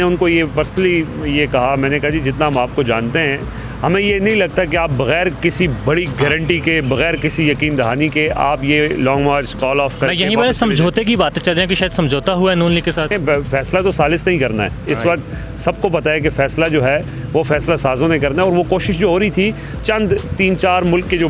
उनको ये पर्सनली ये कहा, मैंने कहा जी जितना हम आपको जानते हैं हमें ये नहीं लगता कि आप बगैर किसी बड़ी गारंटी के, बगैर किसी यकीन दहानी के आप ये लॉन्ग मार्च कॉल ऑफ करें। यहीं पर समझौते की बातें चल रही हैं कि शायद समझौता हुआ है नून लीग के साथ। फैसला तो सालिस नहीं करना है इस वक्त, सबको पता है कि फ़ैसला जो है वो फ़ैसला साजों ने करना है। और वो कोशिश जो हो रही थी चंद 3-4 मुल्क के जो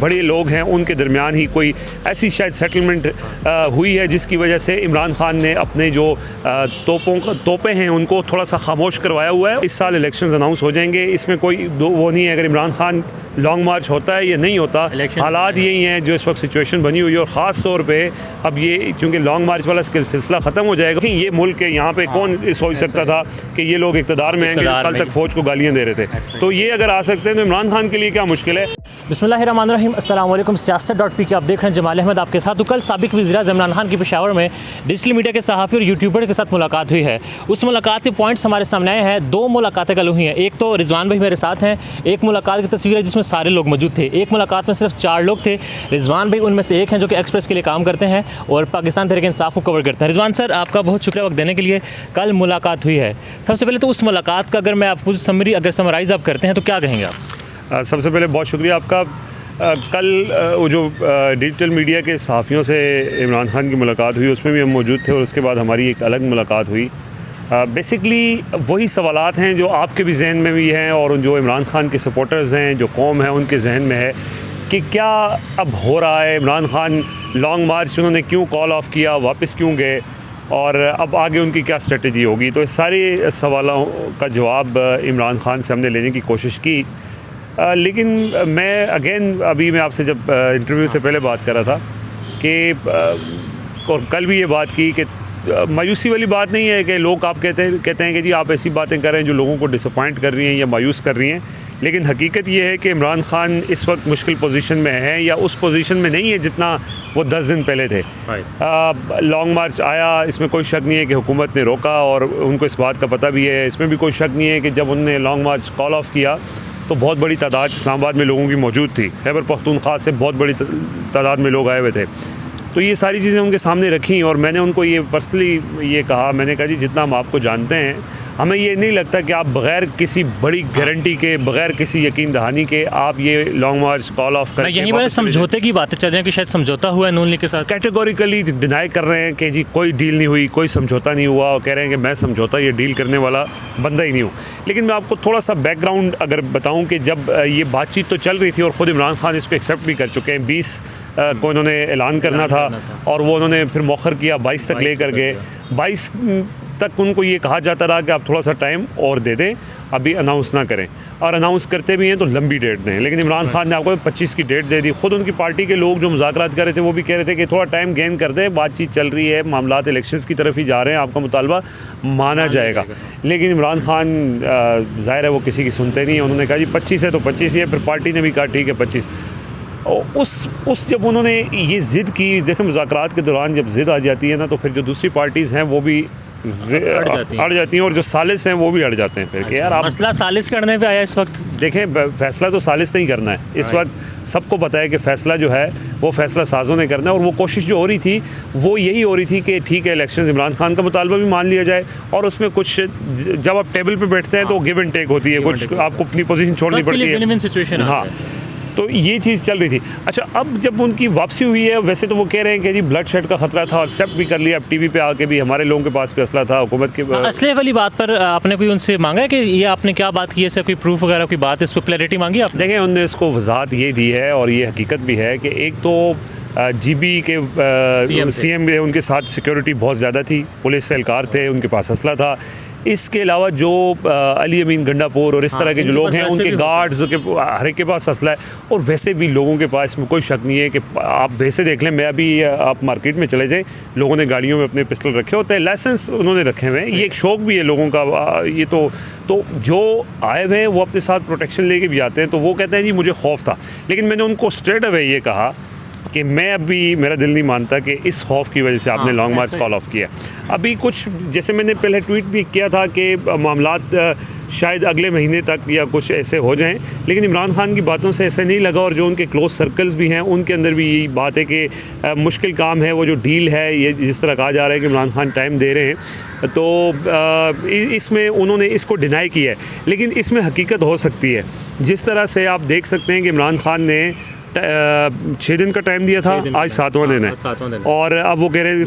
बड़े लोग हैं उनके दरमियान ही कोई ऐसी शायद सेटलमेंट हुई है जिसकी वजह से इमरान खान ने अपने जो तोपे हैं उनको थोड़ा सा खामोश करवाया हुआ है। इस साल इलेक्शंस अनाउंस हो जाएंगे, इसमें कोई वो नहीं है अगर इमरान खान लॉन्ग मार्च होता है या नहीं होता। हालात यही हैं जो इस वक्त सिचुएशन बनी हुई है और ख़ास तौर पे अब ये चूँकि लॉन्ग मार्च वाला सिलसिला ख़त्म हो जाएगा। ये मुल्क है, यहाँ पे कौन सोच सकता था कि ये लोग इक़्तिदार में आएंगे, कल तक फ़ौज को गालियाँ दे रहे थे। तो ये अगर आ सकते हैं तो इमरान खान के लिए क्या मुश्किल है। बिस्मिल्लाहिर्रहमानिर्रहीम, अस्सलाम वालेकुम। सियासत.पी के आप देख रहे हैं, जमाल अहमद आपके साथ। तो कल साबिक वज़ीर-ए-आज़म इमरान खान की पेशावर में डिजिटल मीडिया के सहाफ़ी और यूट्यूबर के साथ मुलाकात हुई है। उस मुलाकात के पॉइंट्स हमारे सामने आए हैं। 2 मुलाकातें कल हुई हैं। एक तो रिजवान भाई मेरे साथ हैं, एक मुलाकात की तस्वीर है जिसमें सारे लोग मौजूद थे। एक मुलाकात में सिर्फ 4 लोग थे। रिजवान भाई उनमें से एक हैं जो कि एक्सप्रेस के लिए काम करते हैं और पाकिस्तान तहरीक इंसाफ को कवर करते हैं। रिजवान सर, आपका बहुत शुक्रिया वक्त देने के लिए। कल मुलाकात हुई है, सबसे पहले तो उस मुलाकात का अगर मैं आपको समराइज़ आप करते हैं तो क्या कहेंगे आप? सबसे पहले बहुत शुक्रिया आपका। कल वो जो डिजिटल मीडिया के सहाफ़ियों से इमरान खान की मुलाकात हुई उसमें भी हम मौजूद थे और उसके बाद हमारी एक अलग मुलाकात हुई। बेसिकली वही सवालात हैं जो आपके भी जहन में भी हैं और जो इमरान खान के सपोर्टर्स हैं, जो कौम है, उनके जहन में है कि क्या अब हो रहा है। इमरान खान लॉन्ग मार्च उन्होंने क्यों कॉल ऑफ किया, वापस क्यों गए और अब आगे उनकी क्या स्ट्रेटजी होगी। तो इस सारे सवालों का जवाब इमरान खान से हमने लेने की कोशिश की। लेकिन मैं अभी मैं आपसे जब इंटरव्यू से पहले बात कर रहा था कि और कल भी ये बात की कि मायूसी वाली बात नहीं है कि लोग आप कहते हैं कि जी आप ऐसी बातें कर रहे हैं जो लोगों को डिसअपॉइंट कर रही हैं या मायूस कर रही हैं। लेकिन हकीकत ये है कि इमरान खान इस वक्त मुश्किल पोजीशन में है या उस पोजीशन में नहीं है जितना वो 10 दिन पहले थे। लॉन्ग मार्च आया, इसमें कोई शक नहीं है कि हुकूमत ने रोका और उनको इस बात का पता भी है। इसमें भी कोई शक नहीं है कि जब उन्होंने लॉन्ग मार्च कॉल ऑफ किया तो बहुत बड़ी तादाद इस्लामाबाद में लोगों की मौजूद थी। खैबर पख्तूनख्वा से बहुत बड़ी तादाद में लोग आए हुए थे। तो ये सारी चीज़ें उनके सामने रखी और मैंने उनको ये पर्सनली ये कहा, मैंने कहा जी जितना हम आपको जानते हैं हमें ये नहीं लगता कि आप बगैर किसी बड़ी गारंटी के, बगैर किसी यकीन दहानी के आप ये लॉन्ग मार्च कॉल ऑफ करें। यहीं पर समझौते की बातें चल रही हैं कि शायद समझौता हुआ है नून लीग के साथ। कैटेगोरिकली डिनाई कर रहे हैं कि जी कोई डील नहीं हुई, कोई समझौता नहीं हुआ और कह रहे हैं कि मैं समझौता ये डील करने वाला बंदा ही नहीं हूँ। लेकिन मैं आपको थोड़ा सा बैकग्राउंड अगर बताऊँ कि जब ये बातचीत तो चल रही थी और ख़ुद इमरान खान इसको एक्सेप्ट भी कर चुके हैं। 20 को इन्होंने ऐलान करना था और वो उन्होंने फिर मौखर किया, 22 तक लेकर गए। 22 तक उनको ये कहा जाता रहा कि आप थोड़ा सा टाइम और दे दें, अभी अनाउंस ना करें। और अनाउंस करते भी हैं तो लंबी डेट दें। लेकिन इमरान खान ने आपको 25 की डेट दे दी। ख़ुद उनकी पार्टी के लोग जो मुज़ाकरात कर रहे थे वो भी कह रहे थे कि थोड़ा टाइम गेन कर दें, बातचीत चल रही है, मामलात इलेक्शंस की तरफ ही जा रहे हैं, आपका मुतालबा माना जाएगा। लेकिन इमरान खान ज़ाहिर है वो किसी की सुनते नहीं हैं। उन्होंने कहा जी 25 है तो 25 ही है। फिर पार्टी ने भी कहा ठीक है 25। उस जब उन्होंने ये ज़िद की, देखें मुज़ाकरात के दौरान जब ज़िद आ जाती है ना तो फिर जो दूसरी पार्टीज़ हैं वो भी अड़ जाती हैं और जो सालिस हैं वो भी अड़ जाते हैं। फिर कि यार आप मसला सालिस करने पे आया इस वक्त। देखें फ़ैसला तो सालिस नहीं करना है इस वक्त, सबको पता है कि फ़ैसला जो है वो फ़ैसला साजों ने करना है। और वो कोशिश जो हो रही थी वो यही हो रही थी कि ठीक है इलेक्शन इमरान खान का मुतालबा भी मान लिया जाए और उसमें कुछ जब आप टेबल पर बैठते हैं तो गिव एंड टेक होती है, कुछ आपको अपनी पोजीशन छोड़नी पड़ती है। हाँ, तो ये चीज़ चल रही थी। अच्छा, अब जब उनकी वापसी हुई है, वैसे तो वो कह रहे हैं कि जी ब्लड शेड का ख़तरा था, एक्सेप्ट भी कर लिया। अब टीवी पे आके भी हमारे लोगों के पास भी असला था, हुकूमत के असले वाली बात पर आपने कोई उनसे मांगा है कि ये आपने क्या बात की है, कोई प्रूफ वगैरह की बात, इस पर क्लैरिटी मांगी आपने? देखें, उन्होंने इसको वजाहत ये दी है और ये हकीकत भी है कि एक तो GB के CM उनके साथ सिक्योरिटी बहुत ज़्यादा थी, पुलिस एहलकार थे, उनके पास असला था। इसके अलावा जो अली अमीन गंडापुर और इस तरह के जो लोग हैं उनके गार्ड्स के हर एक के पास असला है। और वैसे भी लोगों के पास इसमें कोई शक नहीं है कि आप वैसे देख लें, मैं अभी आप मार्केट में चले जाए, लोगों ने गाड़ियों में अपने पिस्टल रखे होते हैं, लाइसेंस उन्होंने रखे हुए हैं। ये एक शौक़ भी है लोगों का। ये तो जो आए हुए हैं वो अपने साथ प्रोटेक्शन लेके भी आते हैं। तो वो कहते हैं जी मुझे खौफ था। लेकिन मैंने उनको स्ट्रेट अवे ये कहा कि मैं अभी मेरा दिल नहीं मानता कि इस खौफ की वजह से आपने लॉन्ग मार्च कॉल ऑफ किया। अभी कुछ जैसे मैंने पहले ट्वीट भी किया था कि मामलात शायद अगले महीने तक या कुछ ऐसे हो जाएं, लेकिन इमरान खान की बातों से ऐसा नहीं लगा। और जो उनके क्लोज सर्कल्स भी हैं उनके अंदर भी यही बात है कि मुश्किल काम है। वो जो डील है, ये जिस तरह कहा जा रहा है कि इमरान खान टाइम दे रहे हैं, तो इसमें उन्होंने इसको डिनाई किया है, लेकिन इसमें हकीकत हो सकती है। जिस तरह से आप देख सकते हैं कि इमरान खान ने 6 दिन का टाइम दिया था, आज 7वां दिन है, और अब वो कह रहे हैं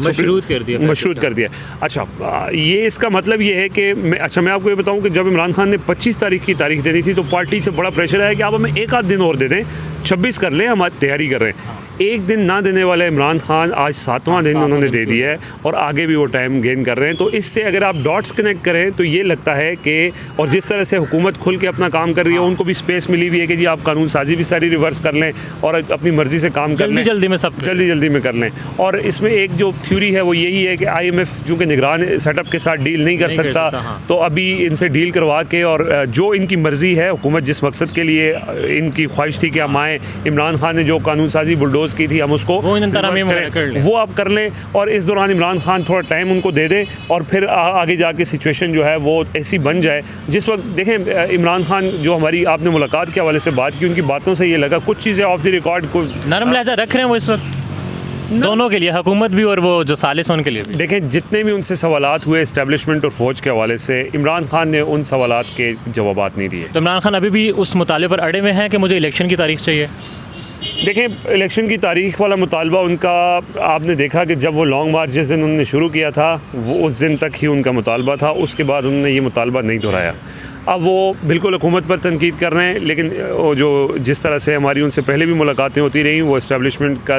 मशरूत कर दिया। अच्छा, ये इसका मतलब ये है कि मैं आपको ये बताऊं कि जब इमरान खान ने 25 तारीख की तारीख देनी थी तो पार्टी से बड़ा प्रेशर आया कि आप हमें एक आध दिन और दे दें, 26 कर लें, हम तैयारी कर रहे हैं। एक दिन ना देने वाले इमरान खान आज 7वां दिन उन्होंने दे दिया है और आगे भी वो टाइम गेन कर रहे हैं। तो इससे अगर आप डॉट्स कनेक्ट करें तो ये लगता है कि, और जिस तरह से हुकूमत खुल के अपना काम कर रही है, उनको भी स्पेस मिली हुई है कि जी आप कानून साजी भी सारी रिवर्स कर लें और अपनी मर्ज़ी से काम कर लें, जल्दी में कर लें। और इसमें एक जो थ्योरी है वो यही है कि IMF चूँकि निगरान सेटअप के साथ डील नहीं कर सकता, तो अभी इनसे डील करवा के और जो इनकी मर्ज़ी है, हुकूमत जिस मकसद के लिए इनकी ख्वाहिश थी कि हम आएँ, इमरान खान ने जो कानून साजी बुलडोज़ की थी हम उसको वो आप कर लें, और इस दौरान इमरान खान थोड़ा टाइम उनको दे दें और फिर आगे जाके सिचुएशन जो है वो ऐसी बन जाए। जिस वक्त देखें इमरान खान जो हमारी आपने मुलाकात के हवाले से बात की, उनकी बातों से ये लगा कुछ चीज़ें ऑफ द रिकॉर्ड को नरम लहजा रख रहे हैं वो इस वक्त दोनों के लिए, हुकूमत भी और वो जो सालिस उनके लिए भी। देखें जितने भी उनसे सवालात हुए इस्टेब्लिशमेंट और फ़ौज के हवाले से, इमरान खान ने उन सवालात के जवाबात नहीं दिए। तो इमरान खान अभी भी उस मुताले पर अड़े हुए हैं कि मुझे इलेक्शन की तारीख चाहिए। देखें इलेक्शन की तारीख वाला मुतालबा उनका, आपने देखा कि जब वो लॉन्ग मार्च जिस दिन उन्होंने शुरू किया था वो उस दिन तक ही उनका मुतालबा था, उसके बाद उन्होंने ये मुतालबा नहीं दोहराया। अब वो बिल्कुल हुकूमत पर तनकीद कर रहे हैं, लेकिन वो जो जिस तरह से हमारी उनसे पहले भी मुलाकातें होती रहीं, वो इस्टेब्लिशमेंट का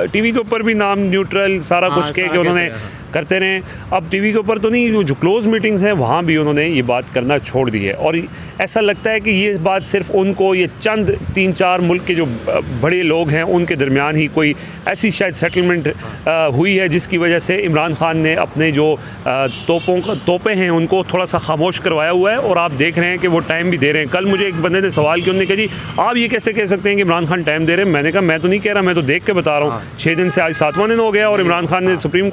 टीवी के ऊपर भी नाम न्यूट्रल सारा कुछ कह के उन्होंने करते रहे। अब टीवी के ऊपर तो नहीं, जो क्लोज़ मीटिंग्स हैं वहाँ भी उन्होंने ये बात करना छोड़ दी है। और ऐसा लगता है कि ये बात सिर्फ उनको, ये चंद 3-4 मुल्क के जो बड़े लोग हैं उनके दरमियान ही कोई ऐसी शायद सेटलमेंट हुई है जिसकी वजह से इमरान खान ने अपने जो तोपें हैं उनको थोड़ा सा खामोश करवाया हुआ है। और आप देख रहे हैं कि वो टाइम भी दे रहे हैं। कल मुझे एक बंदे ने सवाल किया, उन्होंने कहा जी आप ये कैसे कह सकते हैं कि इमरान खान टाइम दे रहे हैं। मैंने कहा मैं तो नहीं कह रहा, मैं तो देख के बता रहा हूँ। 6 दिन से आज 7वां दिन हो गया और इमरान खान ने सुप्रीम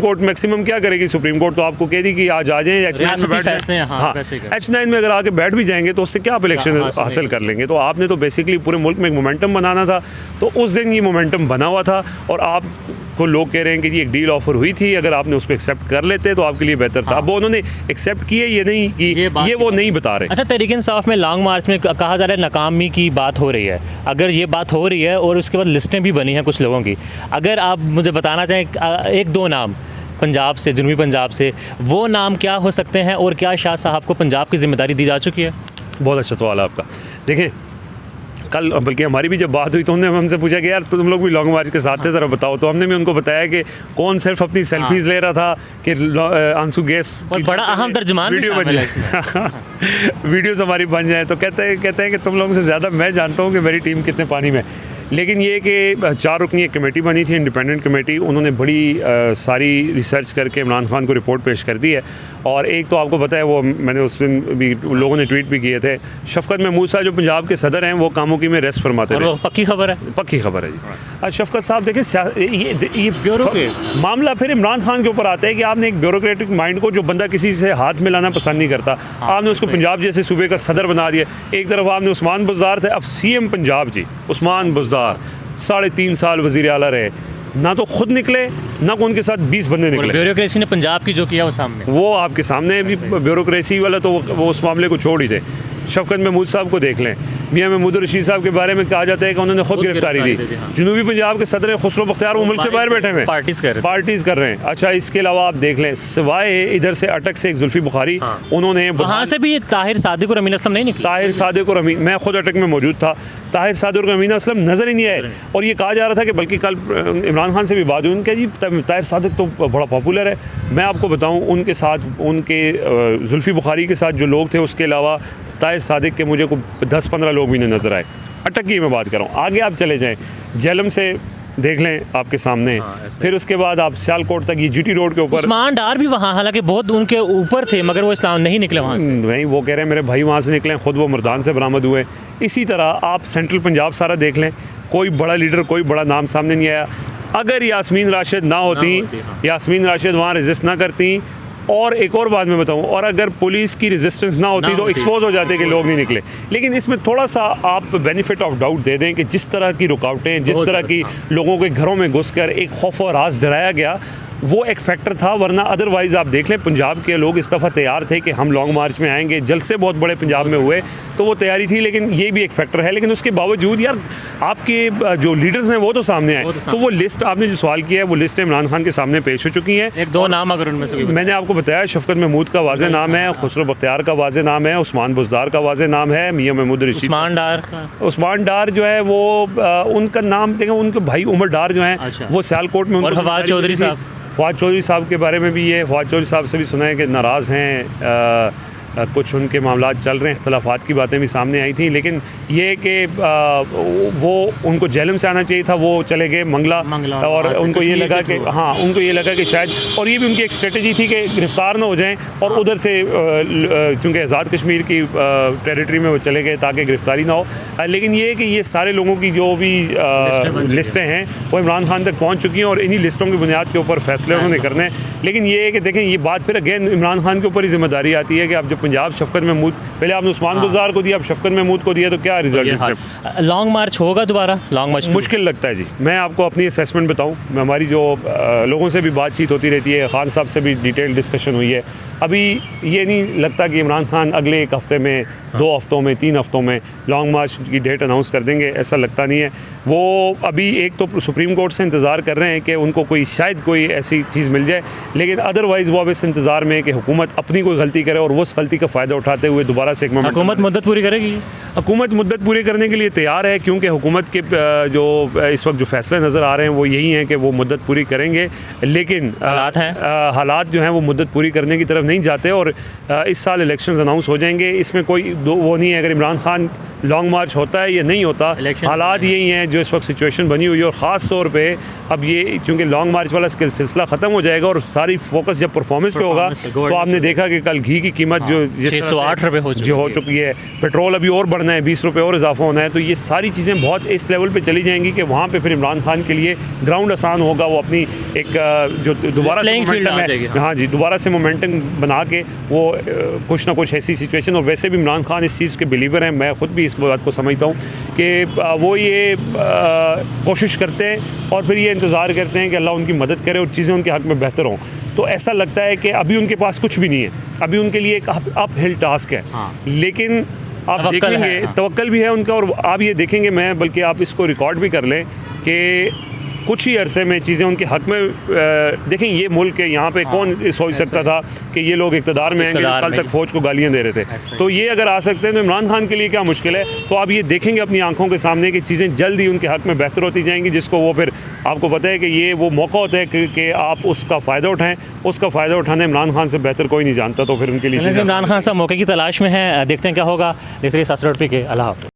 कोर्ट मैक्सिमम क्या करेगी, सुप्रीम कोर्ट तो आपको कह दी कि आज आ जाएं H9 में बैठ जाएं। हाँ, H9 में अगर आके बैठ भी जाएंगे तो उससे क्या आप इलेक्शन हासिल कर लेंगे। तो आपने तो बेसिकली पूरे मुल्क में एक मोमेंटम बनाना था, तो उस दिन ये मोमेंटम बना हुआ था। और आपको लोग कह रहे हैं कि जी एक डील ऑफर हुई थी, अगर आपने उसको एक्सेप्ट कर लेते तो आपके लिए बेहतर था। अब वो उन्होंने एक्सेप्ट किए ये नहीं कि ये वो नहीं बता रहे। अच्छा, तहरीक इंसाफ में लॉन्ग मार्च में कहा जा रहा है नाकामी की बात हो रही है। अगर ये बात हो रही है और उसके बाद लिस्टें भी बनी हैं कुछ लोगों की, अगर आप मुझे बताना चाहें 1-2 नाम पंजाब से, जनूबी पंजाब से, वो नाम क्या हो सकते हैं और क्या शाह साहब को पंजाब की जिम्मेदारी दी जा चुकी है? बहुत अच्छा सवाल है आपका। देखें कल बल्कि हमारी भी जब बात हुई तो उन्होंने हमसे पूछा कि यार तुम लोग भी लॉन्ग मार्च के साथ थे, ज़रा बताओ। तो हमने भी उनको बताया कि कौन सिर्फ अपनी सेल्फीज़ ले रहा था कि आंसू गैस और बड़ा अहम तर्जुमान वीडियो बन जाए वीडियोज़ हमारी बन जाए। तो कहते हैं कि तुम लोगों से ज़्यादा मैं जानता हूँ कि मेरी टीम कितने पानी में। लेकिन ये कि 4 रुकनी एक कमेटी बनी थी, इंडिपेंडेंट कमेटी, उन्होंने बड़ी सारी रिसर्च करके इमरान खान को रिपोर्ट पेश कर दी है। और एक तो आपको पता है, वो मैंने उस दिन भी लोगों ने ट्वीट भी किए थे, शफकत महमूद साहब जो पंजाब के सदर हैं वो कामोकी में रेस्ट फरमाते थे। पक्की खबर है? पक्की खबर है जी। आज शफकत साहब देखें, ये ब्यूरो मामला फिर इमरान खान के ऊपर आता है कि आपने एक ब्यूरोक्रेटिक माइंड को, जो बंदा किसी से हाथ मिलाना पसंद नहीं करता, आपने उसको पंजाब जैसे सूबे का सदर बना दिया। एक तरफ आपने उस्मान बुज़दार थे, अब CM पंजाब जी उस्मान बुज़दार 3.5 साल वज़ीर आला रहे, ना तो खुद निकले ना को उनके साथ 20 बंदे निकले। ब्यूरोक्रेसी ने पंजाब की जो किया वो सामने, वो आपके सामने भी ब्यूरोक्रेसी वाला, तो वो उस मामले को छोड़ ही दे। शफकत महमूद साहब को देख लें, मियाँ महमूद रशीद साहब के बारे में कहा जाता है कि उन्होंने खुद गिरफ्तारी दी। जनूबी पंजाब के सदर खुसरो बख्तियार वो मुल्क से बाहर बैठे हुए पार्टीज कर रहे हैं। अच्छा, इसके अलावा आप देख लें, सिवाय इधर से अटक से एक जुल्फी बुखारी, उन्होंने वहाँ से भी ताहिर सादिक और अमीन असलम नहीं निकले। ताहिर सादिक और अमीन, मैं खुद अटक में मौजूद था, ताहिर सादिक और अमीन असलम नज़र ही नहीं आए। और ये कहा जा रहा था कि बल्कि कल इमरान खान से भी बात हुई, उनका जी ताहिर सादिक तो बड़ा पॉपुलर है। मैं आपको बताऊँ, उनके साथ उनके जुल्फी बुखारी के साथ जो लोग थे, उसके अलावा ताहिर सादिक के मुझे को 10-15 लोग भी नहीं नज़र आए। अटक की मैं बात कर रहा हूँ। आगे आप चले जाएँ, झेलम से देख लें आपके सामने, फिर उसके बाद आप सियालकोट तक, ये GT रोड के ऊपर उस्मान डार भी वहाँ, हालांकि बहुत उनके ऊपर थे, मगर वो इस्लाम नहीं निकले वहाँ से। वहीं वो कह रहे हैं मेरे भाई वहाँ से निकले, खुद वो मर्दान से बरामद हुए। इसी तरह आप सेंट्रल पंजाब सारा देख लें, कोई बड़ा लीडर, कोई बड़ा नाम सामने नहीं आया। अगर यास्मीन राशिद ना होती, यास्मीन राशिद वहाँ रजिस्ट ना करती और एक और बात मैं बताऊं, और अगर पुलिस की रेजिस्टेंस ना होती तो एक्सपोज हो जाते कि लोग नहीं निकले। लेकिन इसमें थोड़ा सा आप बेनिफिट ऑफ डाउट दे दें कि जिस तरह की रुकावटें, जिस तरह की लोगों के घरों में घुसकर एक खौफ और राज डराया गया, वो एक फैक्टर था। वरना अदरवाइज़ आप देख लें, पंजाब के लोग इस दफ़ा तैयार थे कि हम लॉन्ग मार्च में आएंगे, जलसे बहुत बड़े पंजाब में हुए, तो वो तैयारी थी। लेकिन ये भी एक फैक्टर है। लेकिन उसके बावजूद यार आपके जो लीडर्स हैं वो तो सामने आए, तो वो लिस्ट आपने जो सवाल किया है वो लिस्ट इमरान खान के सामने पेश हो चुकी हैं। एक दो नाम अगर उनमें से मैंने आपको बताया, शफकत महमूद का वाज़े नाम है, खुसरो बख्तियार का वाज़े नाम है, उस्मान बुज़दार का वाज़े नाम है, मियां महमूद रशीद, उस्मान डार जो है वो उनका नाम देखें, उनके भाई उमर डार जो हैं वो सियालकोट में, और फवाद चौधरी साहब के बारे में भी ये फवाद चौधरी साहब से भी सुना है कि नाराज़ हैं, कुछ उनके मामलात चल रहे हैं, इख्तलाफात की बातें भी सामने आई थी। लेकिन ये कि वो उनको जेलम से आना चाहिए था, वो चले गए मंगला और उनको ये लगा कि उनको ये लगा कि शायद, और ये भी उनकी एक स्ट्रेटजी थी कि गिरफ़्तार ना हो जाएं और उधर से चूँकि आज़ाद कश्मीर की टेरिटरी में वो चले गए ताकि गिरफ़्तारी ना हो। लेकिन ये कि ये सारे लोगों की जो भी लिस्टें हैं वो इमरान खान तक पहुँच चुकी हैं और इन्हीं लिस्टों की बुनियाद के ऊपर फैसले उन्होंने करने हैं। लेकिन ये है कि देखें, ये बात फिर अगेन इमरान खान के ऊपर ही जिम्मेदारी आती है कि आप पंजाब शफकत महमूद, पहले आपने उस्मान गुज़ार को दिया, अब शफकत महमूद को दिया, तो क्या रिजल्ट? लॉन्ग मार्च होगा दोबारा? लॉन्ग मार्च मुश्किल लगता है जी। मैं आपको अपनी असेसमेंट बताऊं, मैं हमारी जो लोगों से भी बातचीत होती रहती है, खान साहब से भी डिटेल डिस्कशन हुई है, अभी ये नहीं लगता कि इमरान खान अगले एक हफ़्ते में, 2 हफ्तों में, 3 हफ्तों में लॉन्ग मार्च की डेट अनाउंस कर देंगे, ऐसा लगता नहीं है। वो अभी एक तो सुप्रीम कोर्ट से इंतज़ार कर रहे हैं कि उनको शायद कोई ऐसी चीज़ मिल जाए, लेकिन अदरवाइज़ वो अब इस इंतज़ार में कि हुकूमत अपनी कोई गलती करे और वो उस गलती का फ़ायदा उठाते हुए दोबारा से एक हुकूमत मुद्दत पूरी करेगी। हुकूमत मुद्दत पूरी करने के लिए तैयार है, क्योंकि हुकूमत के जो इस वक्त जो फैसले नज़र आ रहे हैं वो यही हैं कि वो मुद्दत पूरी करेंगे। लेकिन हालात जो हैं वो मुद्दत पूरी करने की तरफ नहीं जाते और इस साल इलेक्शंस अनाउंस हो जाएंगे। इसमें कोई वो नहीं है अगर इमरान खान लॉन्ग मार्च होता है या नहीं होता, हालात यही हैं जो इस वक्त सिचुएशन बनी हुई है। और ख़ास तौर पे अब ये चूँकि लॉन्ग मार्च वाला सिलसिला ख़त्म हो जाएगा और सारी फोकस जब परफॉर्मेंस पे होगा, तो आपने देखा कि कल घी की कीमत जो 608 रुपये हो चुकी है, पेट्रोल अभी और बढ़ना है, 20 रुपये और इजाफा होना है, तो ये सारी चीज़ें बहुत इस लेवल पे चली जाएंगी कि वहाँ पे फिर इमरान खान के लिए ग्राउंड आसान होगा। वो अपनी एक जो दोबारा से मोमेंटम है, हाँ जी, दोबारा से मोमेंटम बना के वो कुछ ना कुछ ऐसी सिचुएशन, और वैसे भी इमरान खान इस चीज़ के बिलीवर हैं, मैं ख़ुद भी इस बात को समझता हूँ कि वो ये कोशिश करते हैं और फिर ये इंतज़ार करते हैं कि अल्लाह उनकी मदद करे और चीज़ें उनके हक़ में बेहतर हों। तो ऐसा लगता है कि अभी उनके पास कुछ भी नहीं है, अभी उनके लिए एक अप हिल टास्क है। लेकिन आप देखेंगे तवक्कल भी है उनका, और आप ये देखेंगे, मैं बल्कि आप इसको रिकॉर्ड भी कर लें कि कुछ ही अरसे में चीज़ें उनके हक़ में, देखें ये मुल्क है, यहाँ पे कौन सोच सकता था कि ये लोग इक़्तिदार में आएंगे, कल तक फ़ौज को गालियाँ दे रहे थे। तो ये अगर आ सकते हैं तो इमरान खान के लिए क्या मुश्किल है। तो आप ये देखेंगे अपनी आंखों के सामने कि चीज़ें जल्द ही उनके हक़ में बेहतर होती जाएंगी, जिसको वो फिर आपको पता है कि ये वो मौका होता है कि आप उसका फ़ायदा उठाएँ। उसका फ़ायदा उठाने इमरान खान से बेहतर कोई नहीं जानता, तो फिर उनके लिए इमरान खान साहब मौके की तलाश में है। देखते हैं क्या होगा। देखते रहिए सासर पी के। अल्लाह हाफ़िज़।